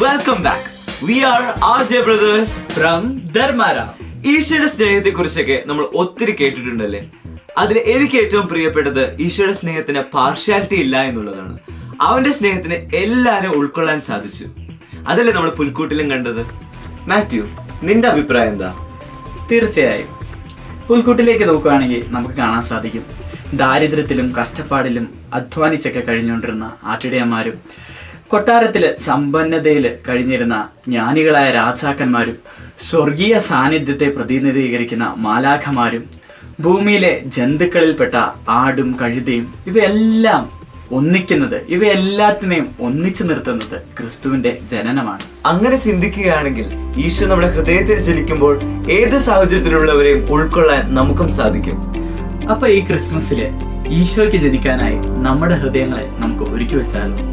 Welcome back. We are RJ brothers from ധർമാര. ഈശോയുടെ സ്നേഹത്തെ കുറിച്ചൊക്കെ നമ്മൾ ഒത്തിരി കേട്ടിട്ടുണ്ടല്ലേ. അതിൽ എനിക്ക് ഏറ്റവും പ്രിയപ്പെട്ടത് ഈശോയുടെ സ്നേഹത്തിന് പാർഷ്യാലിറ്റി ഇല്ല എന്നുള്ളതാണ്. അവന്റെ സ്നേഹത്തിന് എല്ലാരും ഉൾക്കൊള്ളാൻ സാധിച്ചു. അതല്ലേ നമ്മൾ പുൽക്കൂട്ടിലും കണ്ടത്. മാത്യു, നിന്റെ അഭിപ്രായം എന്താ? തീർച്ചയായും പുൽക്കൂട്ടിലേക്ക് നോക്കുകയാണെങ്കിൽ നമുക്ക് കാണാൻ സാധിക്കും, ദാരിദ്ര്യത്തിലും കഷ്ടപ്പാടിലും അധ്വാനിച്ചൊക്കെ കഴിഞ്ഞുകൊണ്ടിരുന്ന ആട്ടിടയന്മാരും, കൊട്ടാരത്തില് സമ്പന്നതയിൽ കഴിഞ്ഞിരുന്ന ജ്ഞാനികളായ രാജാക്കന്മാരും, സ്വർഗീയ സാന്നിധ്യത്തെ പ്രതിനിധീകരിക്കുന്ന മാലാഖമാരും, ഭൂമിയിലെ ജന്തുക്കളിൽപ്പെട്ട ആടും കഴുതയും, ഇവയെല്ലാം ഒന്നിക്കുന്നത്, ഇവയെല്ലാത്തിനെയും ഒന്നിച്ചു നിർത്തുന്നത് ക്രിസ്തുവിന്റെ ജനനമാണ്. അങ്ങനെ ചിന്തിക്കുകയാണെങ്കിൽ ഈശോ നമ്മുടെ ഹൃദയത്തിൽ ജനിക്കുമ്പോൾ ഏത് സാഹചര്യത്തിലുള്ളവരെയും ഉൾക്കൊള്ളാൻ നമുക്കും സാധിക്കും. അപ്പൊ ഈ ക്രിസ്മസില് ഈശോയ്ക്ക് ജനിക്കാനായി നമ്മുടെ ഹൃദയങ്ങളെ നമുക്ക് ഒരുക്കി വെച്ചാലോ?